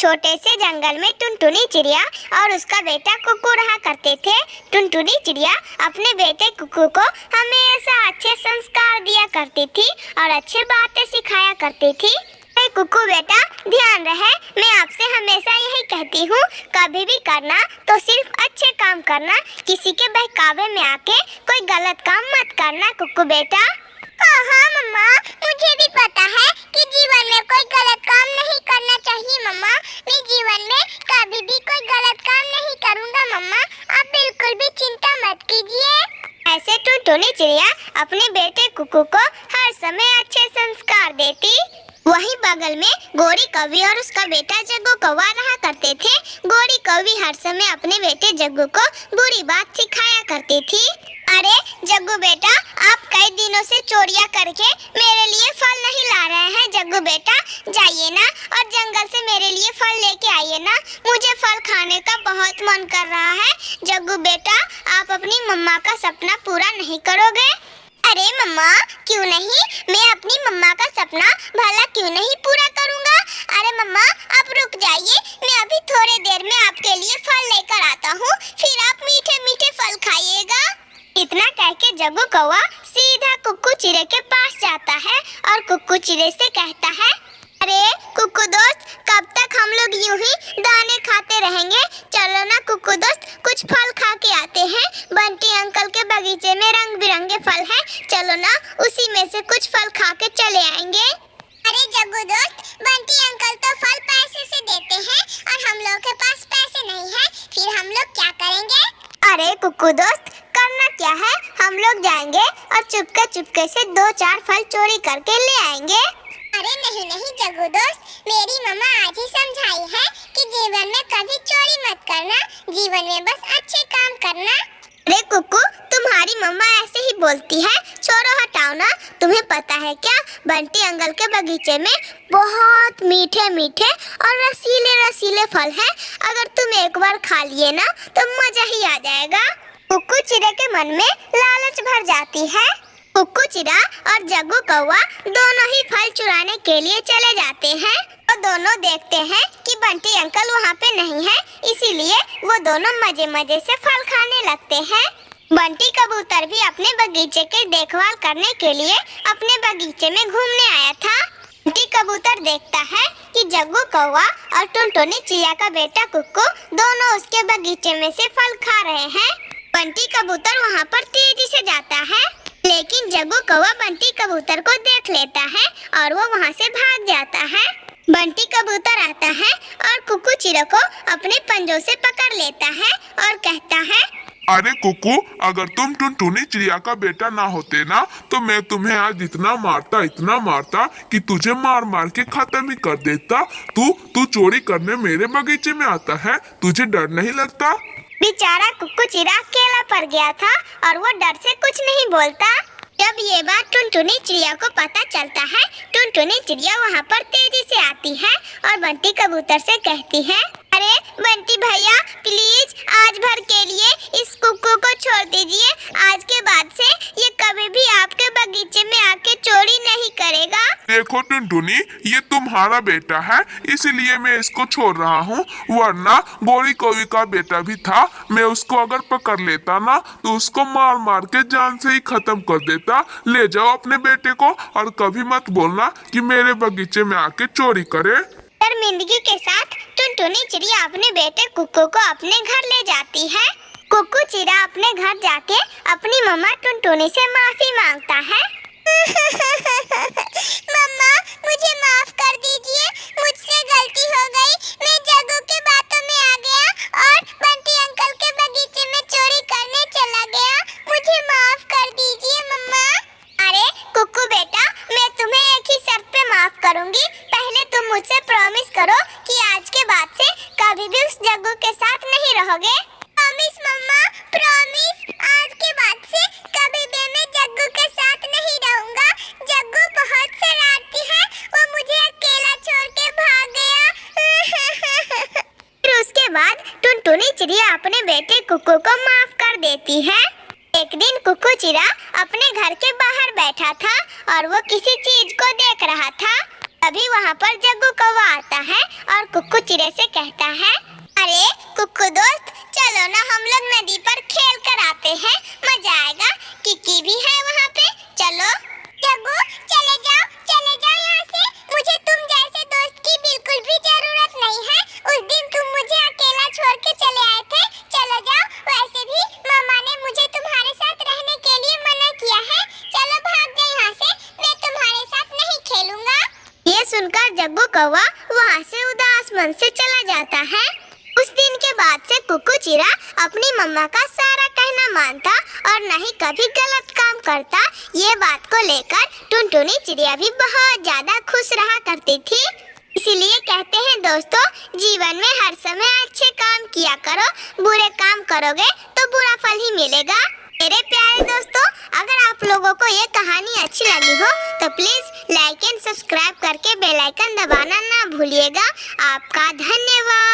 छोटे से जंगल में टुनटुनी चिड़िया और उसका बेटा कुक्कू रहा करते थे। टुनटुनी चिड़िया अपने बेटे कुक्कू को हमेशा अच्छे संस्कार दिया करती थी और अच्छी बातें सिखाया करती थी। कुक्कू बेटा, ध्यान रहे, मैं आपसे हमेशा यही कहती हूँ, कभी भी करना तो सिर्फ अच्छे काम करना, किसी के बहकावे में आके कोई गलत काम मत करना कुक्कू बेटा। हाँ मम्मा, मुझे भी पता है कि जीवन में कोई गलत काम नहीं करना चाहिए मम्मा। मैं जीवन में कभी भी कोई गलत काम नहीं करूँगा मम्मा, आप बिल्कुल भी चिंता मत कीजिए। ऐसे टुनटुनी चिड़िया अपने बेटे कुक्कू को हर समय अच्छे संस्कार देती। वहीं बगल में गोरी कौवी और उसका बेटा जग्गू कौवा रहा करते थे। गोरी कौवी हर समय अपने बेटे जग्गू को बुरी बात सिखाया करती थी। अरे जग्गू बेटा, आप कई दिनों से चोरियां करके मेरे लिए फल नहीं ला रहे हैं। जग्गू बेटा, जाइए ना और जंगल से मेरे लिए फल लेके आइए ना, मुझे फल खाने का बहुत मन कर रहा है। जग्गू बेटा, आप अपनी मम्मा का सपना पूरा नहीं करोगे? अरे मम्मा, क्यों नहीं, मैं अपनी मम्मा का सपना भला क्यों नहीं पूरा करूँगा। अरे मम्मा, आप रुक जाइए, मैं अभी थोड़ी देर में आपके लिए फल लेकर आता हूँ, फिर आप मीठे मीठे फल खाइएगा। इतना कह के जग्गू कौवा सीधा कुक्कू चिड़े के पास जाता है और कुक्कू चिड़े से कहता है, अरे कुक्कू दोस्त, कब तक हम लोग यूं ही दाने खाते रहेंगे? चलो ना कुक्कू दोस्त, कुछ फल खा के आते हैं। बंटी अंकल के बगीचे में रंग बिरंगे फल हैं, चलो ना उसी में से कुछ फल खा के चले आएंगे। अरे जग्गू दोस्त, बंटी अंकल तो फल पैसे से देते हैं और हम लोग के पास पैसे नहीं है, फिर हम लोग क्या करेंगे? अरे कुक्कू दोस्त, करना क्या है, हम लोग जाएंगे और चुपके चुपके से 2-4 फल चोरी करके ले आएंगे। अरे नहीं नहीं जग्गू दोस्त, मेरी मम्मा आज ही समझाई है कि जीवन में कभी चोरी मत करना, जीवन में बस अच्छे काम करना। अरे कुक्कू, तुम्हारी मम्मा ऐसे ही बोलती है, छोड़ो हटाओ ना। तुम्हें पता है क्या, बंटी अंकल के बगीचे में बहुत मीठे मीठे और रसीले रसीले फल हैं। अगर तुम एक बार खा लिए ना तो मजा ही आ जाएगा। कुक्कू चिड़े के मन में लालच भर जाती है। कुक्कू चिड़ा और जग्गू कौवा दोनों ही फल चुराने के लिए चले जाते हैं और दोनों देखते हैं कि बंटी अंकल वहाँ पे नहीं है, इसीलिए वो दोनों मजे मजे से फल खाने लगते हैं। बंटी कबूतर भी अपने बगीचे के देखभाल करने के लिए अपने बगीचे में घूमने आया था। बंटी कबूतर देखता है कि जग्गू कौवा और टुनटुनी चिड़िया का बेटा कुक्कू दोनों उसके बगीचे में से फल खा रहे हैं। बंटी कबूतर वहाँ पर तेजी से जाता है, लेकिन जग्गू कौवा बंटी कबूतर को देख लेता है और वो वहाँ से भाग जाता है। बंटी कबूतर आता है और कुक्कू चिड़े को अपने पंजों से पकड़ लेता है और कहता है, अरे कुक्कू, अगर तुम टुनटुनी चिड़िया का बेटा ना होते ना तो मैं तुम्हें आज इतना मारता कि तुझे मार मार के खत्म ही कर देता। तू चोरी करने मेरे बगीचे में आता है, तुझे डर नहीं लगता? बेचारा कुक्कू चिड़ा अकेला पड़ गया था और वो डर से कुछ नहीं बोलता। जब ये बात टुनटुनी चिड़िया को पता चलता है, टुनटुनी चिड़िया वहाँ पर तेजी से आती है और बंटी कबूतर से कहती है, अरे बंटी भैया, प्लीज आज भर के लिए इस कुक्कू को छोड़ दीजिए। आज के बाद से ये कभी भी आपके बगीचे में आके चोरी नहीं करेगा। देखो टुनटुनी, ये तुम्हारा बेटा है, इसीलिए मैं इसको छोड़ रहा हूँ, वरना गोरी कौवी का बेटा भी था। मैं उसको अगर पकड़ लेता ना तो उसको मार मार के जान से ही खत्म कर देता। ले जाओ अपने बेटे को और कभी मत बोलना कि मेरे बगीचे में आके चोरी करे। शर्मिंदगी के साथ टुनटुनी चिड़िया अपने बेटे कुक्कू को अपने घर ले जाती है। कुक्कू चिड़ा अपने घर जाके अपनी मम्मा टुनटुनी से माफी मांगता है। मम्मा, मुझे माफ कर दीजिए, मुझसे गलती हो गई। मैं जग्गू की बातों में आ गया और बंटी अंकल के बगीचे में चोरी करने चला गया। मुझे माफ कर दीजिए मम्मा। अरे कुक्कू बेटा, मैं तुम्हें एक ही शर्त पे माफ करूंगी। पहले तुम मुझसे प्रॉमिस करो कि आज के बाद से कभी भी उस जग्गू के साथ नहीं रहोगे। प्रॉमिस मम्मा, प्रॉमिस। आज के बाद से कभी भी मैं जग्गू के साथ नहीं रहूंगा। जग्गू बहुत शरारती है, वो मुझे अकेला छोड़ के भाग गया। फिर उसके बाद टुनटुनी चिड़िया अपने बेटे कुक्कू को माफ कर देती है। एक दिन कुक्कू चिड़ा अपने घर के बाहर बैठा था और वो किसी चीज को देख रहा था। अभी वहाँ पर जग्गू कौवा आता है और कुक्कू चिड़ै से कहता है, अरे कुक्कू दोस्त, चलो ना हम लोग नदी पर खेल कर आते हैं, मजा आएगा। किकी भी है वहाँ पे, चलो। जग्गू चले जाओ यहाँ से, मुझे तुम जैसे दोस्त की बिल्कुल भी जरूरत नहीं है। उस दिन तुम मुझे अकेला छोड़ के चले आए थे, चलो जाओ। वैसे भी मामा ने मुझे तुम्हारे साथ रहने के लिए मना किया है, चलो भाग जाओ यहाँ से, मैं तुम्हारे साथ नहीं खेलूंगा। ये सुनकर जग्गू कौवा वहाँ से उदास मन से चला जाता है। उस दिन के बाद से कुक्कू चिड़ा अपनी मम्मा का सारा कहना मानता और न ही कभी गलत काम करता। ये बात को लेकर टुनटुनी चिड़िया भी बहुत ज्यादा खुश रहा करती थी। इसीलिए कहते हैं दोस्तों, जीवन में हर समय अच्छे काम किया करो, बुरे काम करोगे तो बुरा फल ही मिलेगा। मेरे प्यारे दोस्तों, अगर आप लोगों को ये कहानी अच्छी लगी हो तो प्लीज लाइक एंड सब्सक्राइब करके बेल आइकन दबाना ना भूलिएगा। आपका धन्यवाद।